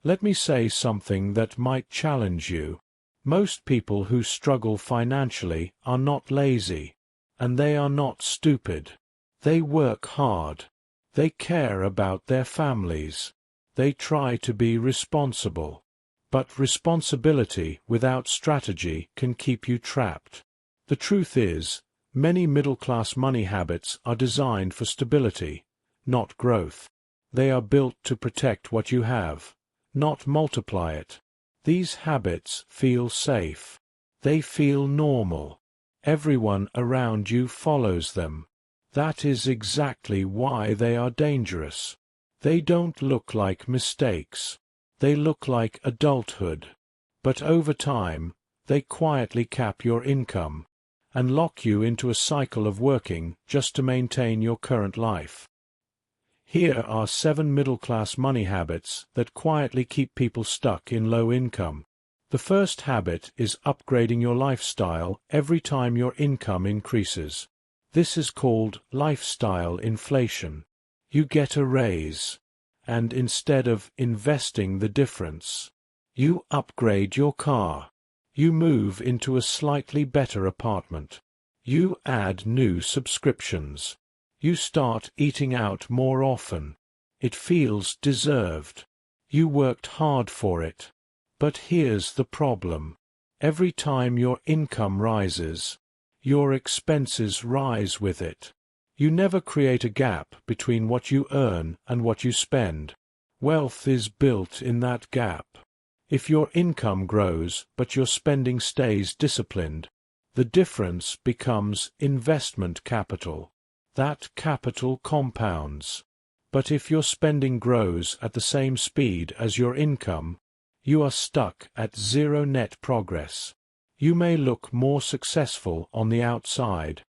Let me say something that might challenge you. Most people who struggle financially are not lazy, and they are not stupid. They work hard. They care about their families. They try to be responsible. But responsibility without strategy can keep you trapped. The truth is, many middle-class money habits are designed for stability, not growth. They are built to protect what you have, not multiply it. These habits feel safe. They feel normal. Everyone around you follows them. That is exactly why they are dangerous. They don't look like mistakes. They look like adulthood. But over time, they quietly cap your income and lock you into a cycle of working just to maintain your current life. Here are 7 middle-class money habits that quietly keep people stuck in low income. The first habit is upgrading your lifestyle every time your income increases. This is called lifestyle inflation. You get a raise, and instead of investing the difference, you upgrade your car. You move into a slightly better apartment. You add new subscriptions. You start eating out more often. It feels deserved. You worked hard for it. But here's the problem. Every time your income rises, your expenses rise with it. You never create a gap between what you earn and what you spend. Wealth is built in that gap. If your income grows but your spending stays disciplined, the difference becomes investment capital. That capital compounds. But if your spending grows at the same speed as your income, you are stuck at zero net progress. You may look more successful on the outside,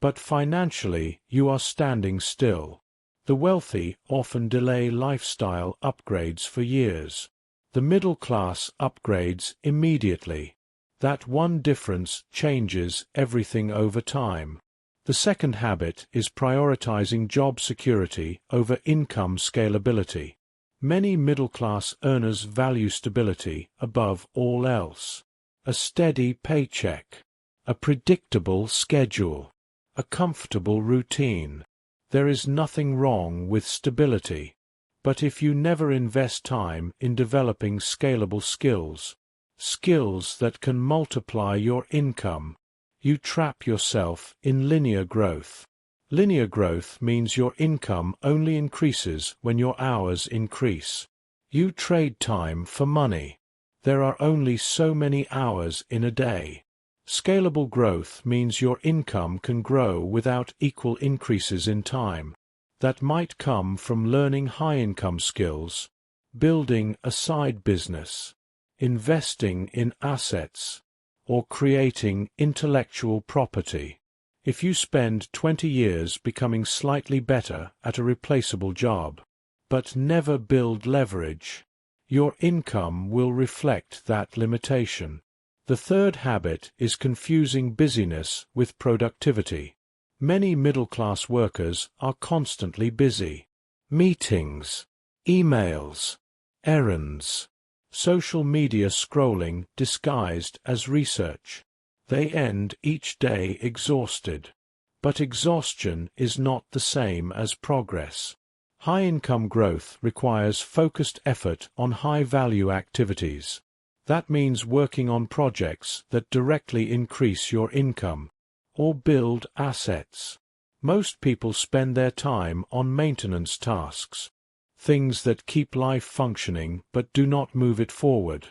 but financially you are standing still. The wealthy often delay lifestyle upgrades for years. The middle class upgrades immediately. That one difference changes everything over time. The second habit is prioritizing job security over income scalability. Many middle-class earners value stability above all else. A steady paycheck, a predictable schedule, a comfortable routine. There is nothing wrong with stability. But if you never invest time in developing scalable skills, skills that can multiply your income, you trap yourself in linear growth. Linear growth means your income only increases when your hours increase. You trade time for money. There are only so many hours in a day. Scalable growth means your income can grow without equal increases in time. That might come from learning high-income skills, building a side business, investing in assets, or creating intellectual property. If you spend 20 years becoming slightly better at a replaceable job, but never build leverage, your income will reflect that limitation. The third habit is confusing busyness with productivity. Many middle-class workers are constantly busy. Meetings, emails, errands, social media scrolling disguised as research. They end each day exhausted. But exhaustion is not the same as progress. High-income growth requires focused effort on high-value activities. That means working on projects that directly increase your income, or build assets. Most people spend their time on maintenance tasks, things that keep life functioning but do not move it forward.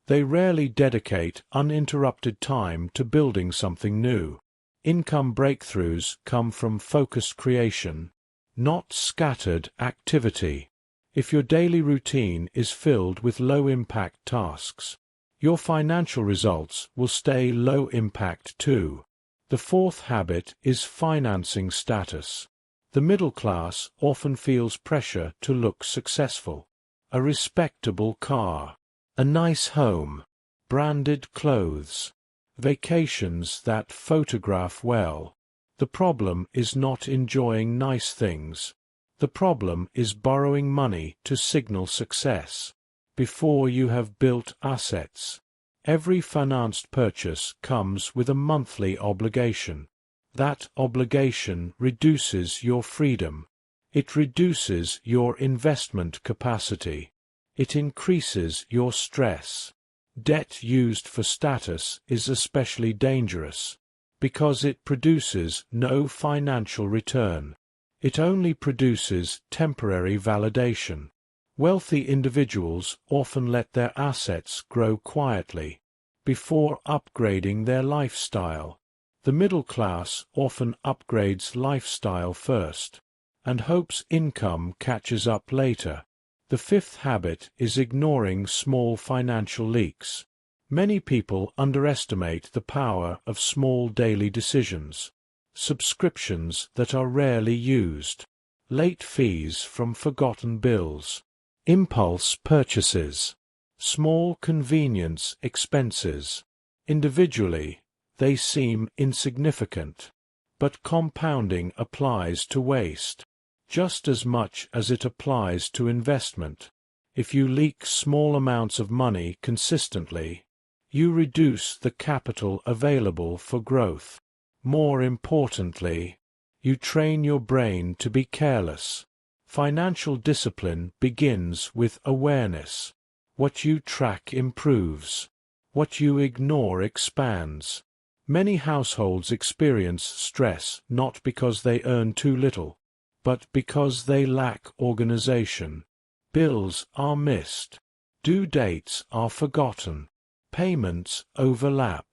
They rarely dedicate uninterrupted time to building something new. Income breakthroughs come from focused creation, not scattered activity. If your daily routine is filled with low-impact tasks, your financial results will stay low-impact too. The fourth habit is financing status. The middle class often feels pressure to look successful. A respectable car, a nice home, branded clothes, vacations that photograph well. The problem is not enjoying nice things. The problem is borrowing money to signal success. before you have built assets. Every financed purchase comes with a monthly obligation. That obligation reduces your freedom. It reduces your investment capacity. It increases your stress. Debt used for status is especially dangerous, because it produces no financial return. It only produces temporary validation. Wealthy individuals often let their assets grow quietly, before upgrading their lifestyle. The middle class often upgrades lifestyle first, and hopes income catches up later. The fifth habit is ignoring small financial leaks. Many people underestimate the power of small daily decisions. Subscriptions that are rarely used. Late fees from forgotten bills. Impulse purchases. Small convenience expenses. Individually, they seem insignificant, but compounding applies to waste, just as much as it applies to investment. If you leak small amounts of money consistently, you reduce the capital available for growth. More importantly, you train your brain to be careless. Financial discipline begins with awareness. What you track improves. What you ignore expands. Many households experience stress not because they earn too little, but because they lack organization. Bills are missed. Due dates are forgotten. Payments overlap.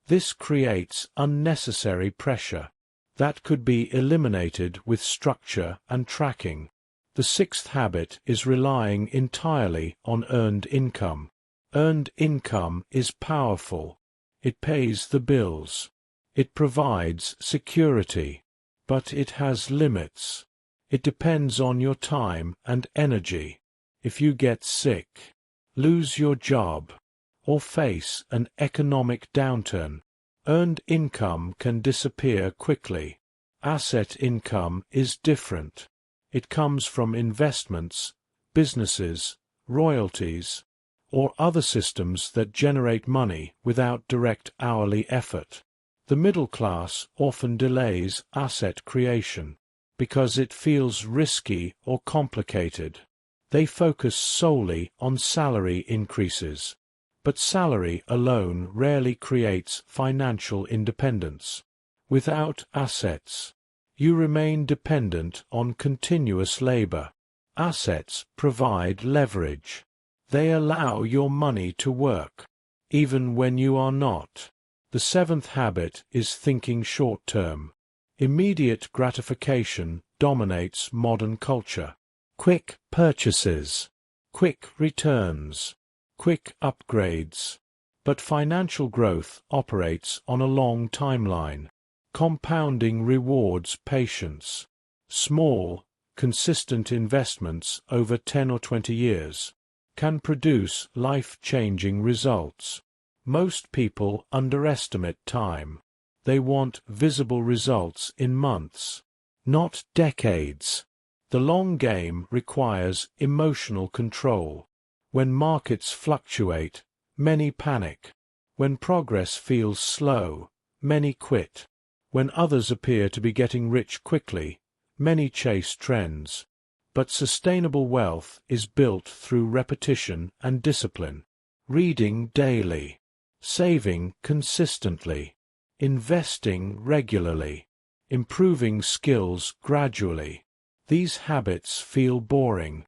This creates unnecessary pressure that could be eliminated with structure and tracking. The sixth habit is relying entirely on earned income. Earned income is powerful. It pays the bills. It provides security. But it has limits. It depends on your time and energy. If you get sick, lose your job, or face an economic downturn, earned income can disappear quickly. Asset income is different. It comes from investments, businesses, royalties, or other systems that generate money without direct hourly effort. The middle class often delays asset creation because it feels risky or complicated. They focus solely on salary increases. But salary alone rarely creates financial independence. Without assets, you remain dependent on continuous labor. Assets provide leverage. They allow your money to work, even when you are not. The seventh habit is thinking short-term. Immediate gratification dominates modern culture. Quick purchases, quick returns, quick upgrades. But financial growth operates on a long timeline. Compounding rewards patience. Small, consistent investments over 10 or 20 years can produce life-changing results. Most people underestimate time. They want visible results in months, not decades. The long game requires emotional control. When markets fluctuate, many panic. When progress feels slow, many quit. When others appear to be getting rich quickly, many chase trends. But sustainable wealth is built through repetition and discipline. Reading daily, saving consistently, investing regularly, improving skills gradually. These habits feel boring,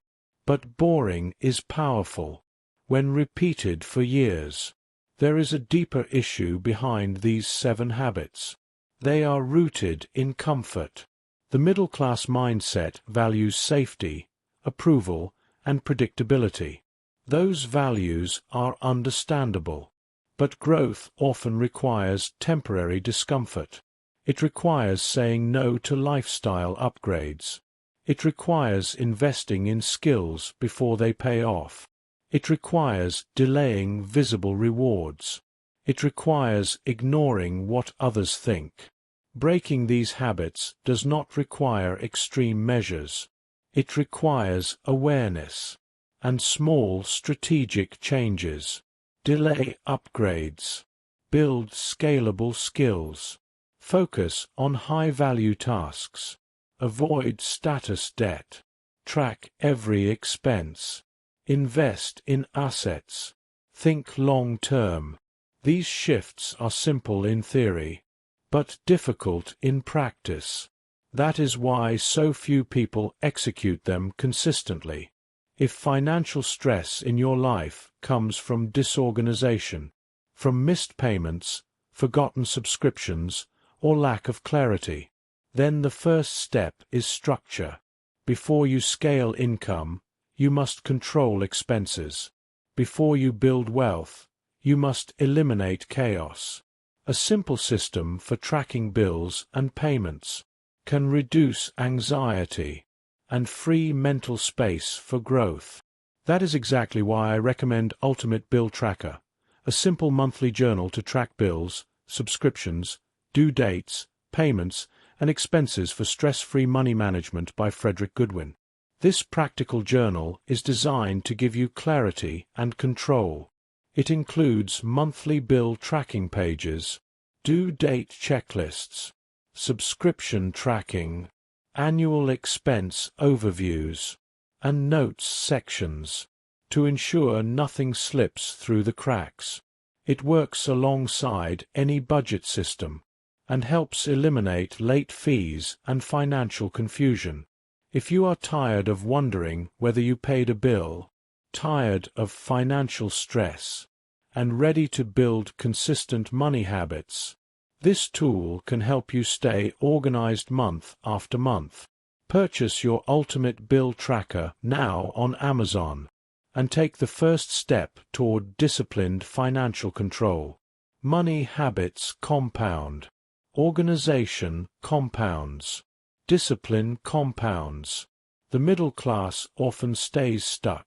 but boring is powerful when repeated for years. There is a deeper issue behind these 7 habits. They are rooted in comfort. The middle-class mindset values safety, approval, and predictability. Those values are understandable. But growth often requires temporary discomfort. It requires saying no to lifestyle upgrades. It requires investing in skills before they pay off. It requires delaying visible rewards. It requires ignoring what others think. Breaking these habits does not require extreme measures. It requires awareness. and small strategic changes. Delay upgrades. Build scalable skills. Focus on high-value tasks. Avoid status debt. Track every expense. Invest in assets. Think long-term. These shifts are simple in theory, but difficult in practice. That is why so few people execute them consistently. If financial stress in your life comes from disorganization, from missed payments, forgotten subscriptions, or lack of clarity, then the first step is structure. Before you scale income, you must control expenses. Before you build wealth, you must eliminate chaos. A simple system for tracking bills and payments can reduce anxiety and free mental space for growth. That is exactly why I recommend Ultimate Bill Tracker, a simple monthly journal to track bills, subscriptions, due dates, payments, and expenses for stress-free money management by Frederick Goodwin. This practical journal is designed to give you clarity and control. It includes monthly bill tracking pages, due date checklists, subscription tracking, annual expense overviews, and notes sections, to ensure nothing slips through the cracks. It works alongside any budget system and helps eliminate late fees and financial confusion. If you are tired of wondering whether you paid a bill, tired of financial stress, and ready to build consistent money habits, this tool can help you stay organized month after month. Purchase your Ultimate Bill Tracker now on Amazon and take the first step toward disciplined financial control. Money habits compound. Organization compounds. Discipline compounds. The middle class often stays stuck,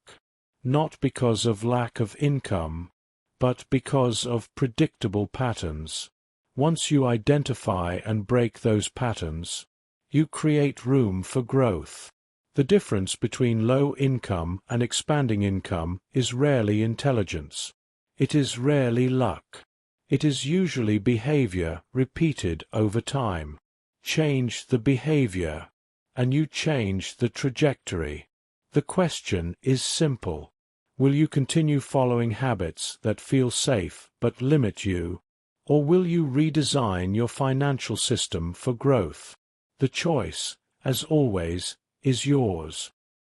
not because of lack of income, but because of predictable patterns. Once you identify and break those patterns, you create room for growth. The difference between low income and expanding income is rarely intelligence. It is rarely luck. It is usually behavior repeated over time. Change the behavior, and you change the trajectory. The question is simple. Will you continue following habits that feel safe but limit you, or will you redesign your financial system for growth? The choice, as always, is yours.